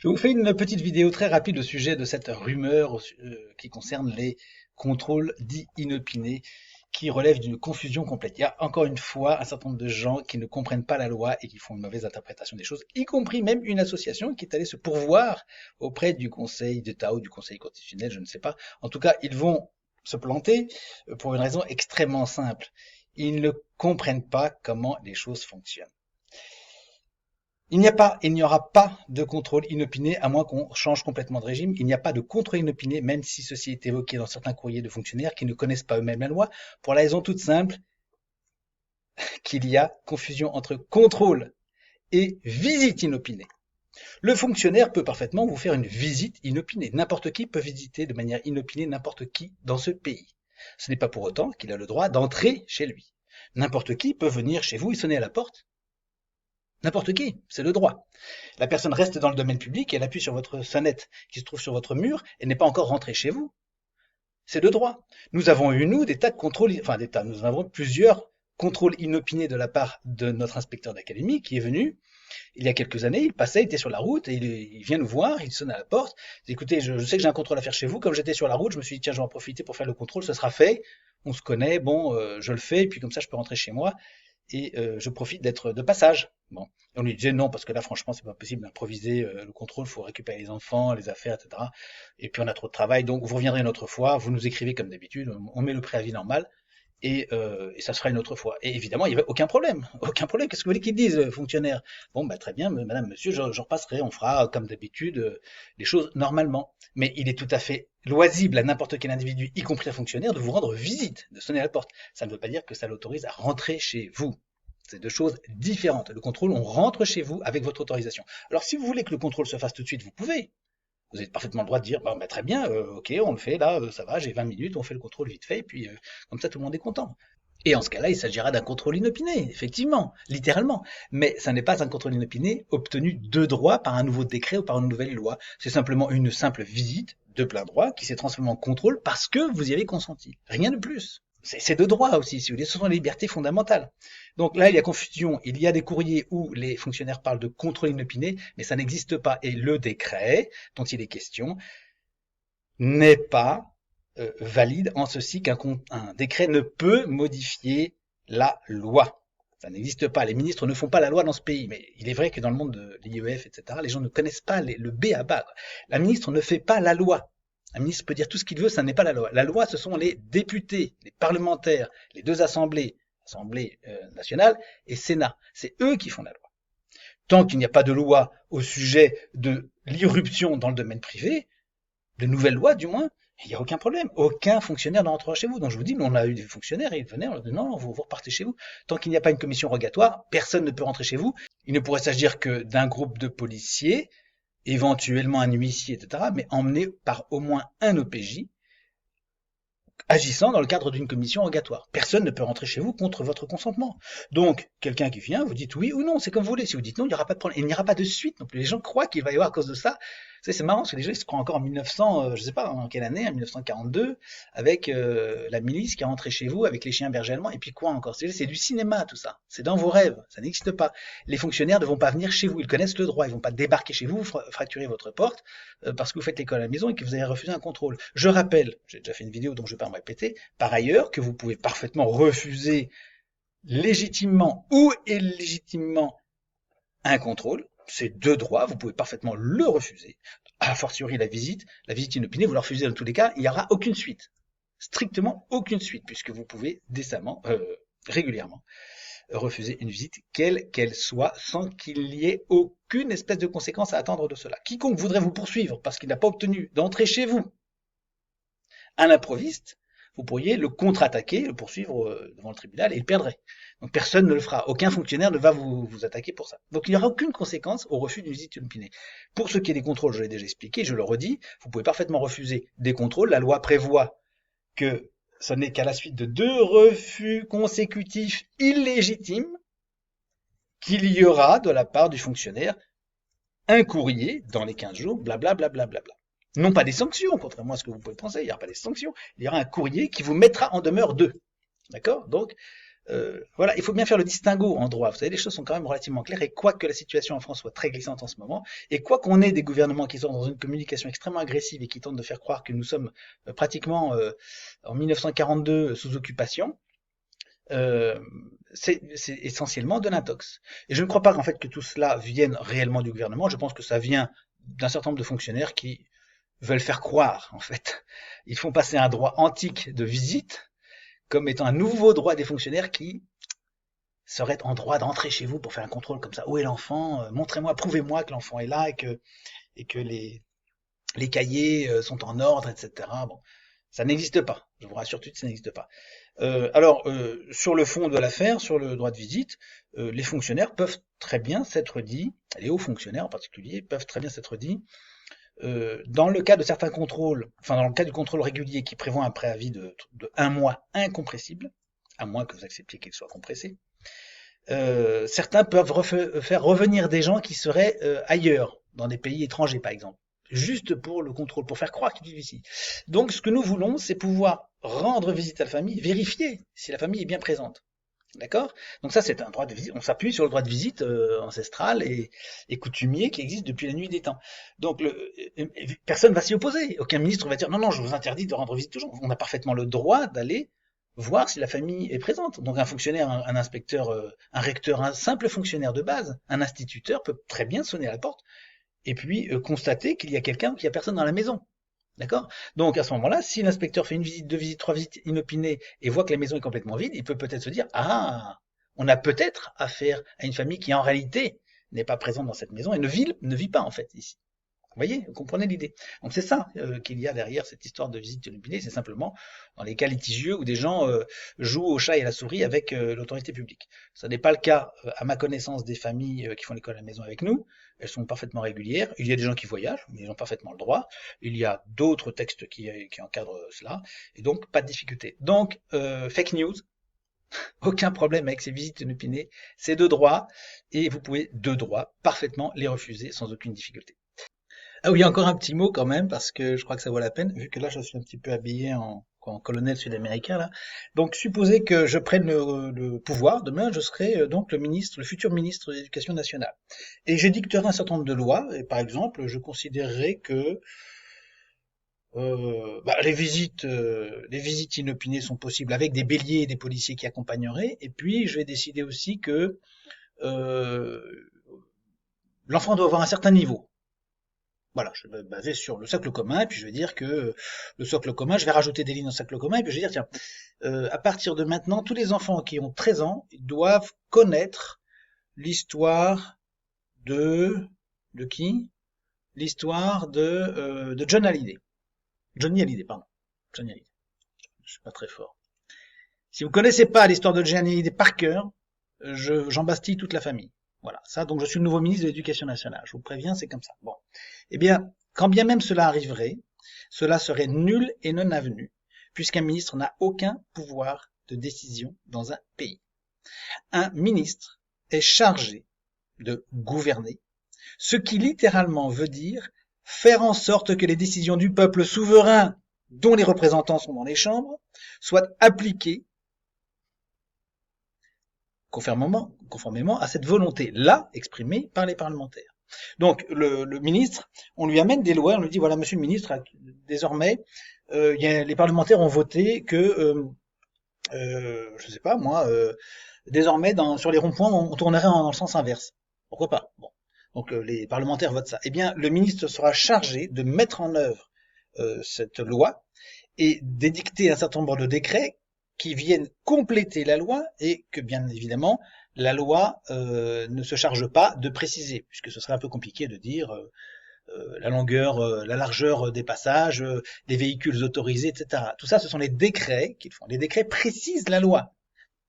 Je vous fais une petite vidéo très rapide au sujet de cette rumeur qui concerne les contrôles dits inopinés qui relèvent d'une confusion complète. Il y a encore une fois un certain nombre de gens qui ne comprennent pas la loi et qui font une mauvaise interprétation des choses, y compris même une association qui est allée se pourvoir auprès du Conseil d'État ou du Conseil constitutionnel, je ne sais pas. En tout cas, ils vont se planter pour une raison extrêmement simple. Ils ne comprennent pas comment les choses fonctionnent. Il n'y aura pas de contrôle inopiné à moins qu'on change complètement de régime. Il n'y a pas de contrôle inopiné, même si ceci est évoqué dans certains courriers de fonctionnaires qui ne connaissent pas eux-mêmes la loi, pour la raison toute simple qu'il y a confusion entre contrôle et visite inopinée. Le fonctionnaire peut parfaitement vous faire une visite inopinée. N'importe qui peut visiter de manière inopinée n'importe qui dans ce pays. Ce n'est pas pour autant qu'il a le droit d'entrer chez lui. N'importe qui peut venir chez vous et sonner à la porte. N'importe qui, c'est le droit. La personne reste dans le domaine public, elle appuie sur votre sonnette qui se trouve sur votre mur et n'est pas encore rentrée chez vous. C'est le droit. Nous avons eu, nous, des tas de contrôles, enfin des tas, nous en avons plusieurs contrôles inopinés de la part de notre inspecteur d'académie qui est venu il y a quelques années, il passait, il était sur la route, et il vient nous voir, il sonne à la porte. Il dit, écoutez, je sais que j'ai un contrôle à faire chez vous, comme j'étais sur la route, je me suis dit, tiens, je vais en profiter pour faire le contrôle, ce sera fait, on se connaît, bon, je le fais, et puis comme ça, je peux rentrer chez moi, et je profite d'être de passage. Bon. Et on lui disait non, parce que là, franchement, c'est pas possible d'improviser le contrôle, il faut récupérer les enfants, les affaires, etc. Et puis on a trop de travail, donc vous reviendrez une autre fois, vous nous écrivez comme d'habitude, on met le préavis normal, et ça sera une autre fois. Et évidemment, il n'y avait aucun problème. Aucun problème. Qu'est-ce que vous voulez qu'ils disent, le fonctionnaire? Bon, bah, très bien, madame, monsieur, je repasserai. On fera, comme d'habitude, les choses normalement. Mais il est tout à fait loisible à n'importe quel individu, y compris un fonctionnaire, de vous rendre visite, de sonner à la porte. Ça ne veut pas dire que ça l'autorise à rentrer chez vous. C'est deux choses différentes. Le contrôle, on rentre chez vous avec votre autorisation. Alors, si vous voulez que le contrôle se fasse tout de suite, vous pouvez. Vous avez parfaitement le droit de dire, bon, bah, très bien, ok, on le fait, là, ça va, j'ai 20 minutes, on fait le contrôle vite fait, et puis comme ça, tout le monde est content. Et en ce cas-là, il s'agira d'un contrôle inopiné, effectivement, littéralement. Mais ça n'est pas un contrôle inopiné obtenu de droit par un nouveau décret ou par une nouvelle loi. C'est simplement une simple visite de plein droit qui s'est transformée en contrôle parce que vous y avez consenti. Rien de plus. C'est de droit aussi, si vous voulez, ce sont les libertés fondamentales. Donc là, il y a confusion. Il y a des courriers où les fonctionnaires parlent de contrôle inopiné, mais ça n'existe pas. Et le décret dont il est question n'est pas valide en ceci qu'un décret ne peut modifier la loi. Ça n'existe pas. Les ministres ne font pas la loi dans ce pays. Mais il est vrai que dans le monde de l'IEF, etc., les gens ne connaissent pas le B à bas. La ministre ne fait pas la loi. Un ministre peut dire tout ce qu'il veut, ça n'est pas la loi. La loi, ce sont les députés, les parlementaires, les deux assemblées, Assemblée nationale et Sénat. C'est eux qui font la loi. Tant qu'il n'y a pas de loi au sujet de l'irruption dans le domaine privé, de nouvelles lois du moins, il n'y a aucun problème. Aucun fonctionnaire ne rentrera chez vous. Donc je vous dis, nous on a eu des fonctionnaires et ils venaient, on leur dit non, vous repartez chez vous. Tant qu'il n'y a pas une commission rogatoire, personne ne peut rentrer chez vous. Il ne pourrait s'agir que d'un groupe de policiers, éventuellement un huissier, etc., mais emmené par au moins un OPJ, agissant dans le cadre d'une commission rogatoire. Personne ne peut rentrer chez vous contre votre consentement. Donc, quelqu'un qui vient, vous dites oui ou non, c'est comme vous voulez. Si vous dites non, il n'y aura pas de problème. Il n'y aura pas de suite non plus. Les gens croient qu'il va y avoir à cause de ça. C'est marrant, parce que les gens ils se croient encore en 1900, je sais pas en quelle année, en 1942, avec la milice qui est rentrée chez vous, avec les chiens bergers allemands, et puis quoi encore? C'est du cinéma tout ça. C'est dans vos rêves, ça n'existe pas. Les fonctionnaires ne vont pas venir chez vous, ils connaissent le droit, ils vont pas débarquer chez vous, fracturer votre porte, parce que vous faites l'école à la maison et que vous avez refusé un contrôle. Je rappelle, j'ai déjà fait une vidéo donc je ne vais pas me répéter, par ailleurs que vous pouvez parfaitement refuser légitimement ou illégitimement un contrôle. C'est de droit, vous pouvez parfaitement le refuser. A fortiori la visite inopinée, vous la refusez dans tous les cas, il n'y aura aucune suite. Strictement aucune suite, puisque vous pouvez décemment, régulièrement, refuser une visite, quelle qu'elle soit, sans qu'il y ait aucune espèce de conséquence à attendre de cela. Quiconque voudrait vous poursuivre parce qu'il n'a pas obtenu d'entrer chez vous à l'improviste, vous pourriez le contre-attaquer, le poursuivre devant le tribunal et il perdrait. Donc personne ne le fera. Aucun fonctionnaire ne va vous attaquer pour ça. Donc il n'y aura aucune conséquence au refus d'une visite inopinée. Pour ce qui est des contrôles, je l'ai déjà expliqué, je le redis, vous pouvez parfaitement refuser des contrôles. La loi prévoit que ce n'est qu'à la suite de 2 refus consécutifs illégitimes qu'il y aura de la part du fonctionnaire un courrier dans les 15 jours, blablabla. Non pas des sanctions, contrairement à ce que vous pouvez penser, il n'y aura pas des sanctions, il y aura un courrier qui vous mettra en demeure d'eux. D'accord? Donc, Voilà, il faut bien faire le distinguo en droit. Vous savez, les choses sont quand même relativement claires, et quoique la situation en France soit très glissante en ce moment, et quoi qu'on ait des gouvernements qui sont dans une communication extrêmement agressive et qui tentent de faire croire que nous sommes pratiquement en 1942 sous occupation, euh, c'est essentiellement de l'intox. Et je ne crois pas qu'en fait que tout cela vienne réellement du gouvernement. Je pense que ça vient d'un certain nombre de fonctionnaires qui veulent faire croire, en fait. Ils font passer un droit antique de visite comme étant un nouveau droit des fonctionnaires qui serait en droit d'entrer chez vous pour faire un contrôle comme ça. Où est l'enfant? Montrez-moi, prouvez-moi que l'enfant est là et que les cahiers sont en ordre, etc. Bon, ça n'existe pas. Je vous rassure tout de suite, ça n'existe pas. Sur le fond de l'affaire, sur le droit de visite, les fonctionnaires peuvent très bien s'être dit, les hauts fonctionnaires en particulier, peuvent très bien s'être dit, dans le cas de certains contrôles, enfin dans le cas du contrôle régulier qui prévoit un préavis de 1 mois incompressible, à moins que vous acceptiez qu'il soit compressé, certains peuvent faire revenir des gens qui seraient ailleurs, dans des pays étrangers par exemple, juste pour le contrôle, pour faire croire qu'ils vivent ici. Donc ce que nous voulons, c'est pouvoir rendre visite à la famille, vérifier si la famille est bien présente. D'accord? Donc ça, c'est un droit de visite. On s'appuie sur le droit de visite ancestral et coutumier qui existe depuis la nuit des temps. Donc personne ne va s'y opposer. Aucun ministre va dire non, non, je vous interdis de rendre visite aux gens. On a parfaitement le droit d'aller voir si la famille est présente. Donc un fonctionnaire, un inspecteur, un recteur, un simple fonctionnaire de base, un instituteur peut très bien sonner à la porte et puis constater qu'il y a quelqu'un, qu'il y a personne dans la maison. D'accord? Donc à ce moment-là, si l'inspecteur fait une visite, 2 visites, 3 visites inopinées et voit que la maison est complètement vide, il peut peut-être se dire, ah, on a peut-être affaire à une famille qui en réalité n'est pas présente dans cette maison et ne vit pas en fait ici. Vous voyez, vous comprenez l'idée. Donc c'est ça qu'il y a derrière cette histoire de visite inopinée, c'est simplement dans les cas litigieux où des gens jouent au chat et à la souris avec l'autorité publique. Ce n'est pas le cas, à ma connaissance, des familles qui font l'école à la maison avec nous. Elles sont parfaitement régulières. Il y a des gens qui voyagent, mais ils ont parfaitement le droit. Il y a d'autres textes qui encadrent cela, et donc pas de difficulté. Donc fake news, aucun problème avec ces visites inopinées, c'est de droit, et vous pouvez de droit parfaitement les refuser sans aucune difficulté. Ah oui, encore un petit mot quand même, parce que je crois que ça vaut la peine, vu que là je suis un petit peu habillé en colonel sud-américain là. Donc supposez que je prenne le pouvoir, demain je serai donc le futur ministre de l'Éducation nationale. Et je dicterai un certain nombre de lois, et par exemple je considérerais que les visites inopinées sont possibles avec des béliers et des policiers qui accompagneraient, et puis je vais décider aussi que euh, l'enfant doit avoir un certain niveau. Voilà, je vais me baser sur le socle commun, et puis je vais dire que le socle commun, je vais rajouter des lignes dans le socle commun, et puis je vais dire, tiens, à partir de maintenant, tous les enfants qui ont 13 ans doivent connaître l'histoire de... De qui? L'histoire de John Hallyday. Johnny Hallyday, pardon. Johnny Hallyday. Je suis pas très fort. Si vous connaissez pas l'histoire de Johnny Hallyday par cœur, j'embastille toute la famille. Voilà, ça, donc je suis le nouveau ministre de l'Éducation nationale. Je vous préviens, c'est comme ça. Bon. Eh bien, quand bien même cela arriverait, cela serait nul et non avenu, puisqu'un ministre n'a aucun pouvoir de décision dans un pays. Un ministre est chargé de gouverner, ce qui littéralement veut dire faire en sorte que les décisions du peuple souverain, dont les représentants sont dans les chambres, soient appliquées conformément à cette volonté-là exprimée par les parlementaires. Donc le ministre, on lui amène des lois, on lui dit voilà monsieur le ministre, désormais les parlementaires ont voté que je sais pas moi, désormais sur les ronds-points on tournerait dans le sens inverse. Pourquoi pas? Bon. Donc les parlementaires votent ça. Eh bien le ministre sera chargé de mettre en œuvre cette loi et d'édicter un certain nombre de décrets qui viennent compléter la loi et que bien évidemment la loi ne se charge pas de préciser, puisque ce serait un peu compliqué de dire la longueur, la largeur des passages, les véhicules autorisés, etc. Tout ça, ce sont les décrets qu'ils font. Les décrets précisent la loi,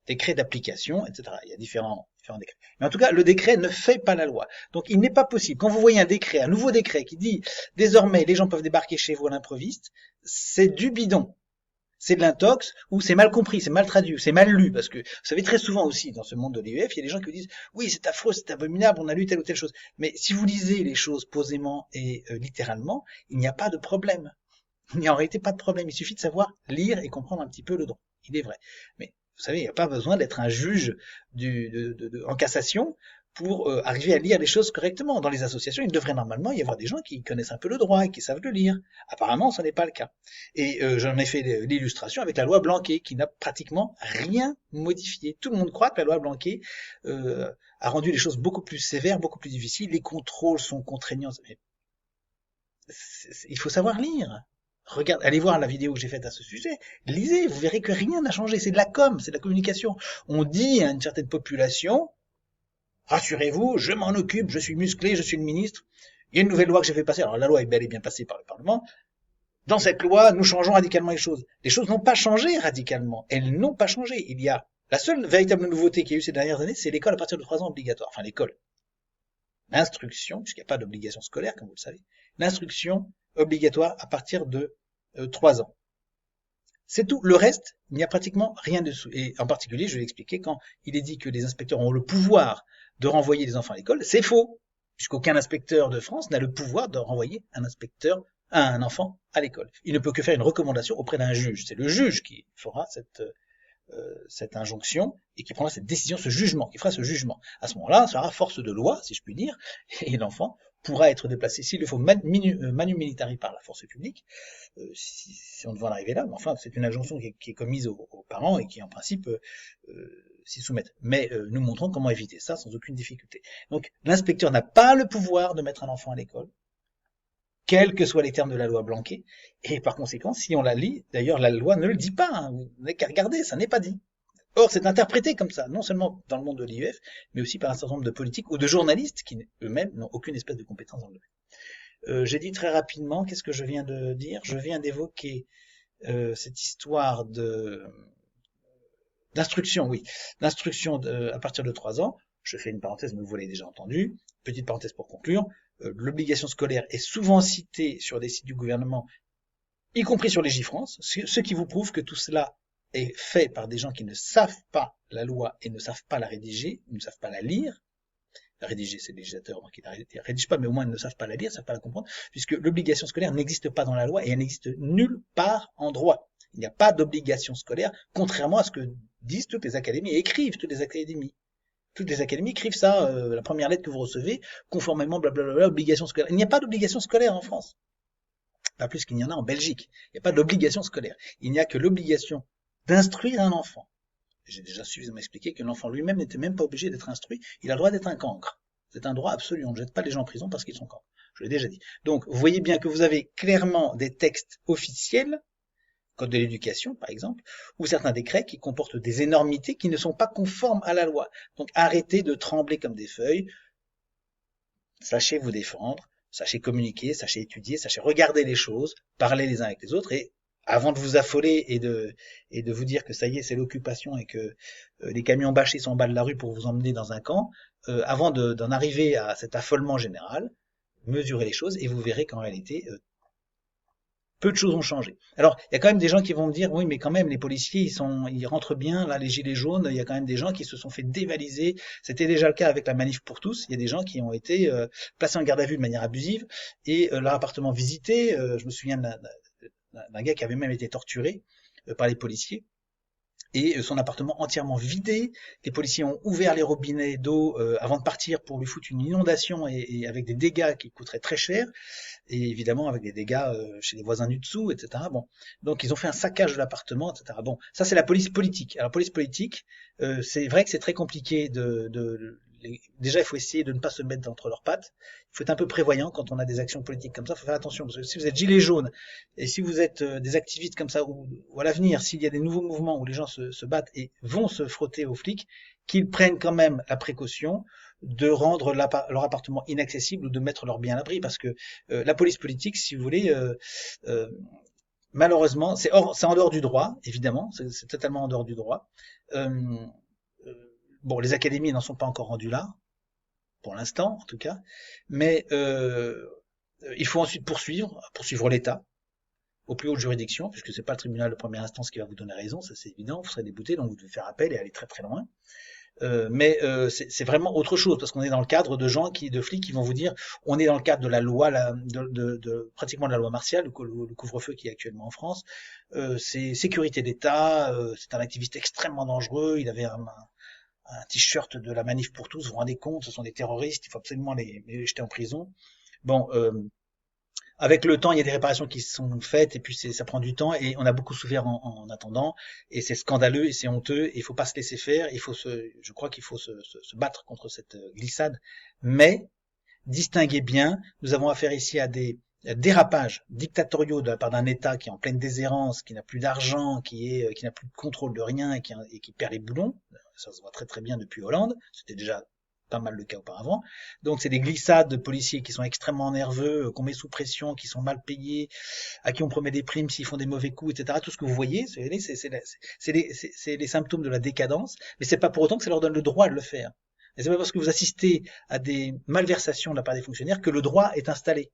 décrets d'application, etc. Il y a différents décrets. Mais en tout cas, le décret ne fait pas la loi. Donc il n'est pas possible. Quand vous voyez un nouveau décret qui dit désormais les gens peuvent débarquer chez vous à l'improviste, c'est du bidon. C'est de l'intox, ou c'est mal compris, c'est mal traduit, c'est mal lu, parce que vous savez très souvent aussi dans ce monde de l'IEF, il y a des gens qui vous disent oui c'est affreux, c'est abominable, on a lu telle ou telle chose. Mais si vous lisez les choses posément et littéralement, il n'y a pas de problème. Il n'y a en réalité pas de problème, il suffit de savoir lire et comprendre un petit peu le droit. Il est vrai. Mais Vous savez, il n'y a pas besoin d'être un juge en cassation pour arriver à lire les choses correctement. Dans les associations, il devrait normalement y avoir des gens qui connaissent un peu le droit et qui savent le lire. Apparemment, ce n'est pas le cas. Et j'en ai fait l'illustration avec la loi Blanquet, qui n'a pratiquement rien modifié. Tout le monde croit que la loi Blanquet a rendu les choses beaucoup plus sévères, beaucoup plus difficiles. Les contrôles sont contraignants. Mais il faut savoir lire. Allez voir la vidéo que j'ai faite à ce sujet, lisez, vous verrez que rien n'a changé, c'est de la com, c'est de la communication. On dit à une certaine population, rassurez-vous, je m'en occupe, je suis musclé, je suis le ministre, il y a une nouvelle loi que j'ai fait passer, alors la loi est bel et bien passée par le Parlement, dans cette loi, nous changeons radicalement les choses. Les choses n'ont pas changé radicalement, elles n'ont pas changé. La seule véritable nouveauté qu'il y a eu ces dernières années, c'est l'école à partir de 3 ans obligatoire, enfin l'école. L'instruction, puisqu'il n'y a pas d'obligation scolaire, comme vous le savez, l'instruction obligatoire à partir de 3 ans. C'est tout. Le reste, il n'y a pratiquement rien dessous. Et en particulier, je vais expliquer, quand il est dit que les inspecteurs ont le pouvoir de renvoyer les enfants à l'école, c'est faux, puisqu'aucun inspecteur de France n'a le pouvoir de renvoyer un enfant à l'école. Il ne peut que faire une recommandation auprès d'un juge. C'est le juge qui fera cette injonction et qui prendra cette décision, ce jugement, qui fera ce jugement. À ce moment-là, ça sera force de loi, si je puis dire, et l'enfant pourra être déplacé, s'il le faut, manu militari par la force publique, si on devait en arriver là. Mais enfin, c'est une injonction qui est commise aux parents et qui, en principe, s'y soumettent. Mais nous montrons comment éviter ça sans aucune difficulté. Donc, l'inspecteur n'a pas le pouvoir de mettre un enfant à l'école, quels que soient les termes de la loi Blanquet, et par conséquent, si on la lit, d'ailleurs la loi ne le dit pas, hein, vous n'avez qu'à regarder, ça n'est pas dit. Or, c'est interprété comme ça, non seulement dans le monde de l'IEF, mais aussi par un certain nombre de politiques ou de journalistes qui eux-mêmes n'ont aucune espèce de compétence dans le domaine. J'ai dit très rapidement, qu'est-ce que je viens de dire? Je viens d'évoquer cette histoire d'instruction, oui, d'instruction à partir de 3 ans. Je fais une parenthèse, mais vous l'avez déjà entendu. Petite parenthèse pour conclure. L'obligation scolaire est souvent citée sur des sites du gouvernement, y compris sur Légifrance, ce qui vous prouve que tout cela est fait par des gens qui ne savent pas la loi et ne savent pas la rédiger, ne savent pas la lire. La rédiger, c'est le législateur qui ne la rédige pas, mais au moins ils ne savent pas la lire, ne savent pas la comprendre, puisque l'obligation scolaire n'existe pas dans la loi et elle n'existe nulle part en droit. Il n'y a pas d'obligation scolaire, contrairement à ce que disent toutes les académies et écrivent toutes les académies. Toutes les académies écrivent ça, la première lettre que vous recevez, conformément, blablabla, obligation scolaire. Il n'y a pas d'obligation scolaire en France. Pas plus qu'il n'y en a en Belgique. Il n'y a pas d'obligation scolaire. Il n'y a que l'obligation d'instruire un enfant. J'ai déjà suffisamment expliqué que l'enfant lui-même n'était même pas obligé d'être instruit. Il a le droit d'être un cancre. C'est un droit absolu. On ne jette pas les gens en prison parce qu'ils sont cancres. Je l'ai déjà dit. Donc, vous voyez bien que vous avez clairement des textes officiels, Code de l'éducation, par exemple, ou certains décrets qui comportent des énormités qui ne sont pas conformes à la loi. Donc, arrêtez de trembler comme des feuilles. Sachez vous défendre, sachez communiquer, sachez étudier, sachez regarder les choses, parler les uns avec les autres, et avant de vous affoler et de vous dire que ça y est, c'est l'occupation et que les camions bâchés sont en bas de la rue pour vous emmener dans un camp, avant d'en arriver à cet affolement général, mesurez les choses et vous verrez qu'en réalité, peu de choses ont changé. Alors, il y a quand même des gens qui vont me dire, oui, mais quand même, les policiers, ils rentrent bien, là, les gilets jaunes, il y a quand même des gens qui se sont fait dévaliser. C'était déjà le cas avec la manif pour tous. Il y a des gens qui ont été placés en garde à vue de manière abusive et leur appartement visité. Je me souviens d'un gars qui avait même été torturé par les policiers. Et son appartement entièrement vidé. Les policiers ont ouvert les robinets d'eau avant de partir pour lui foutre une inondation et avec des dégâts qui coûteraient très cher. Et évidemment avec des dégâts chez les voisins du dessous, etc. Bon, donc ils ont fait un saccage de l'appartement, etc. Bon, ça c'est la police politique. Alors police politique, c'est vrai que c'est très compliqué déjà, il faut essayer de ne pas se mettre entre leurs pattes. Il faut être un peu prévoyant quand on a des actions politiques comme ça. Il faut faire attention parce que si vous êtes gilet jaune et si vous êtes des activistes comme ça, ou à l'avenir, s'il y a des nouveaux mouvements où les gens se battent et vont se frotter aux flics, qu'ils prennent quand même la précaution de rendre leur appartement inaccessible ou de mettre leurs biens à l'abri, parce que la police politique, si vous voulez, malheureusement, c'est en dehors du droit, évidemment, c'est totalement en dehors du droit. Bon, les académies n'en sont pas encore rendues là, pour l'instant en tout cas, mais il faut ensuite poursuivre l'État aux plus hautes juridictions, puisque c'est pas le tribunal de première instance qui va vous donner raison, ça c'est évident, vous serez débouté, donc vous devez faire appel et aller très très loin. C'est vraiment autre chose parce qu'on est dans le cadre de de flics qui vont vous dire, on est dans le cadre de la loi, pratiquement de la loi martiale, le couvre-feu qui est actuellement en France. C'est sécurité d'État, c'est un activiste extrêmement dangereux. Il avait un t-shirt de la Manif pour tous. Vous vous rendez compte, ce sont des terroristes. Il faut absolument les jeter en prison. Bon. Avec le temps, il y a des réparations qui sont faites et puis ça prend du temps et on a beaucoup souffert en attendant et c'est scandaleux et c'est honteux et il faut pas se laisser faire. Je crois qu'il faut se battre contre cette glissade. Mais distinguez bien, nous avons affaire ici à des dérapages dictatoriaux de la part d'un État qui est en pleine déshérence, qui n'a plus d'argent, qui n'a plus de contrôle de rien et qui perd les boulons. Ça se voit très très bien depuis Hollande. C'était déjà pas mal le cas auparavant. Donc c'est des glissades de policiers qui sont extrêmement nerveux, qu'on met sous pression, qui sont mal payés, à qui on promet des primes s'ils font des mauvais coups, etc. Tout ce que vous voyez, c'est les symptômes de la décadence, mais c'est pas pour autant que ça leur donne le droit de le faire. Et c'est pas parce que vous assistez à des malversations de la part des fonctionnaires que le droit est installé.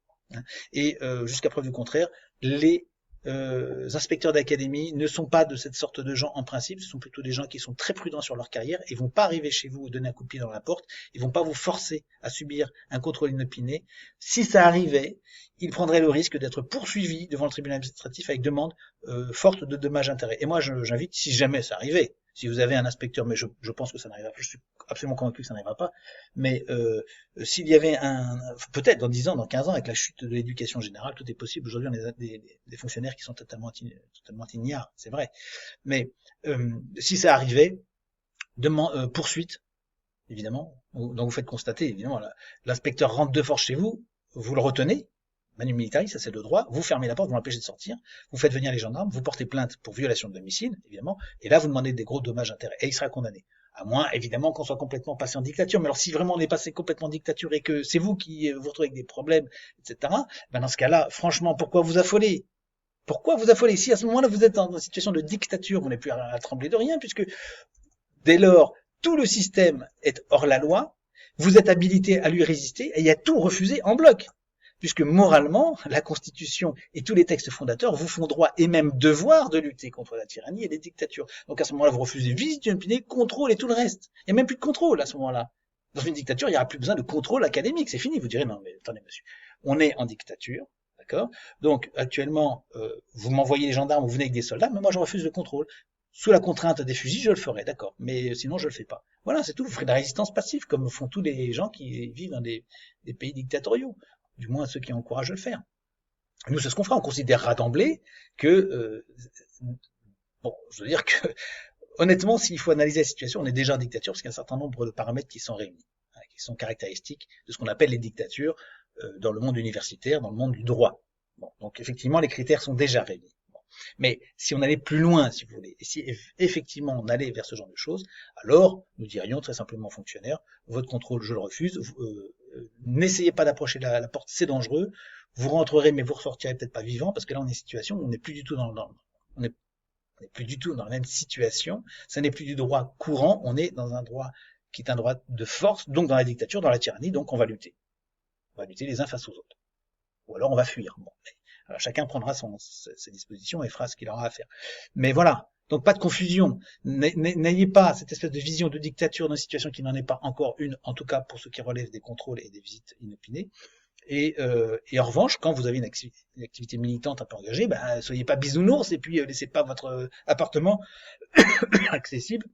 Et jusqu'à preuve du contraire, les inspecteurs d'académie ne sont pas de cette sorte de gens en principe, ce sont plutôt des gens qui sont très prudents sur leur carrière, ils vont pas arriver chez vous et donner un coup de pied dans la porte, ils vont pas vous forcer à subir un contrôle inopiné. Si ça arrivait, ils prendraient le risque d'être poursuivis devant le tribunal administratif avec demande forte de dommages-intérêts. Et moi, j'invite, si jamais ça arrivait, si vous avez un inspecteur, mais je pense que ça n'arrivera pas, je suis absolument convaincu que ça n'arrivera pas, mais s'il y avait peut-être dans 10 ans, dans 15 ans, avec la chute de l'éducation générale, tout est possible. Aujourd'hui, on a des fonctionnaires qui sont totalement ignares, c'est vrai. Mais si ça arrivait, poursuite, évidemment. Donc vous faites constater, évidemment, l'inspecteur rentre de force chez vous, vous le retenez, manu militari, ça c'est le droit, vous fermez la porte, vous l'empêchez de sortir, vous faites venir les gendarmes, vous portez plainte pour violation de domicile, évidemment, et là vous demandez des gros dommages-intérêts, et il sera condamné. À moins, évidemment, qu'on soit complètement passé en dictature. Mais alors, si vraiment on est passé complètement en dictature et que c'est vous qui vous retrouvez avec des problèmes, etc., ben dans ce cas-là, franchement, pourquoi vous affoler? Pourquoi vous affoler? Si à ce moment-là, vous êtes dans une situation de dictature, vous n'avez plus à trembler de rien, puisque dès lors, tout le système est hors la loi, vous êtes habilité à lui résister, et il y a tout refusé en bloc. Puisque moralement, la Constitution et tous les textes fondateurs vous font droit et même devoir de lutter contre la tyrannie et les dictatures. Donc à ce moment-là, vous refusez visite inopinée, contrôle et tout le reste. Il n'y a même plus de contrôle à ce moment-là. Dans une dictature, il n'y aura plus besoin de contrôle académique, c'est fini. Vous direz, non mais attendez monsieur, on est en dictature, d'accord? Donc actuellement, vous m'envoyez les gendarmes, vous venez avec des soldats, mais moi je refuse le contrôle. Sous la contrainte des fusils, je le ferai, d'accord, mais sinon je le fais pas. Voilà, c'est tout, vous ferez de la résistance passive, comme font tous les gens qui vivent dans des pays dictatoriaux. Du moins ceux qui encouragent à le faire. Nous, c'est ce qu'on fera. On considérera d'emblée que, bon, je veux dire que, honnêtement, s'il faut analyser la situation, on est déjà en dictature parce qu'il y a un certain nombre de paramètres qui sont réunis, qui sont caractéristiques de ce qu'on appelle les dictatures dans le monde universitaire, dans le monde du droit. Bon, donc effectivement, les critères sont déjà réunis. Bon. Mais si on allait plus loin, si vous voulez, et si effectivement on allait vers ce genre de choses, alors nous dirions très simplement aux fonctionnaires, votre contrôle, je le refuse, n'essayez pas d'approcher la porte, c'est dangereux, vous rentrerez mais vous ressortirez peut-être pas vivant, parce que là on est en situation où on n'est plus du tout on n'est plus du tout dans la même situation, ça n'est plus du droit courant, on est dans un droit qui est un droit de force, donc dans la dictature, dans la tyrannie, donc on va lutter. On va lutter les uns face aux autres. Ou alors on va fuir. Bon, alors chacun prendra ses dispositions et fera ce qu'il aura à faire. Mais voilà, donc pas de confusion. N'ayez pas cette espèce de vision de dictature d'une situation qui n'en est pas encore une, en tout cas pour ce qui relève des contrôles et des visites inopinées. Et en revanche, quand vous avez une activité militante un peu engagée, ben, soyez pas bisounours et puis laissez pas votre appartement accessible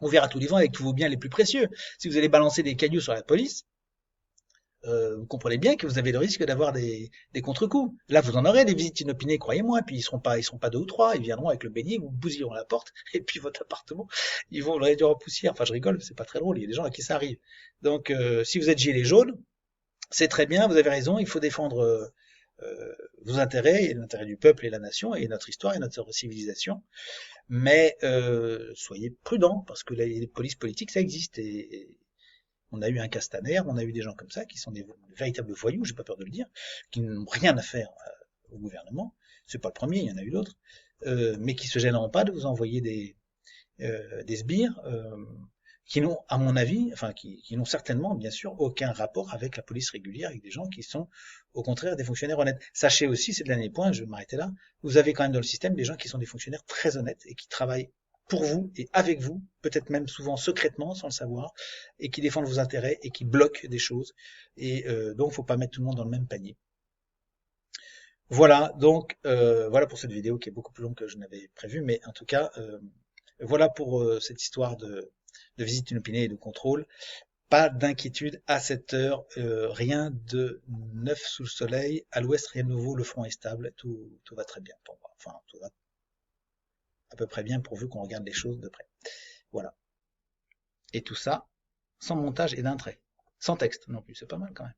ouvert à tous les vents avec tous vos biens les plus précieux. Si vous allez balancer des cailloux sur la police, vous comprenez bien que vous avez le risque d'avoir des contre-coups. Là, vous en aurez des visites inopinées, croyez-moi, puis ils seront pas 2 ou 3, ils viendront avec le bélier, vous bousilleront la porte, et puis votre appartement, ils vont le réduire en poussière. Enfin, je rigole, c'est pas très drôle, il y a des gens à qui ça arrive. Donc, si vous êtes gilet jaune, c'est très bien, vous avez raison, il faut défendre vos intérêts, et l'intérêt du peuple et la nation, et notre histoire et notre civilisation, mais soyez prudents, parce que les polices politiques, ça existe, et on a eu un Castaner, on a eu des gens comme ça qui sont des véritables voyous, j'ai pas peur de le dire, qui n'ont rien à faire au gouvernement. C'est pas le premier, il y en a eu d'autres, mais qui se gêneront pas de vous envoyer des sbires qui n'ont, à mon avis, enfin qui n'ont certainement, bien sûr, aucun rapport avec la police régulière, avec des gens qui sont, au contraire, des fonctionnaires honnêtes. Sachez aussi, c'est le dernier point, je vais m'arrêter là, vous avez quand même dans le système des gens qui sont des fonctionnaires très honnêtes et qui travaillent pour vous et avec vous, peut-être même souvent secrètement sans le savoir, et qui défendent vos intérêts et qui bloquent des choses. Et donc, faut pas mettre tout le monde dans le même panier. Voilà, donc voilà pour cette vidéo qui est beaucoup plus longue que je n'avais prévu, mais en tout cas, voilà pour cette histoire de visite inopinée et de contrôle. Pas d'inquiétude à cette heure, rien de neuf sous le soleil. À l'ouest, rien de nouveau, le front est stable, tout va très bien pour moi. Enfin, tout va à peu près bien pourvu qu'on regarde les choses de près. Voilà. Et tout ça sans montage et d'un trait. Sans texte non plus, c'est pas mal quand même.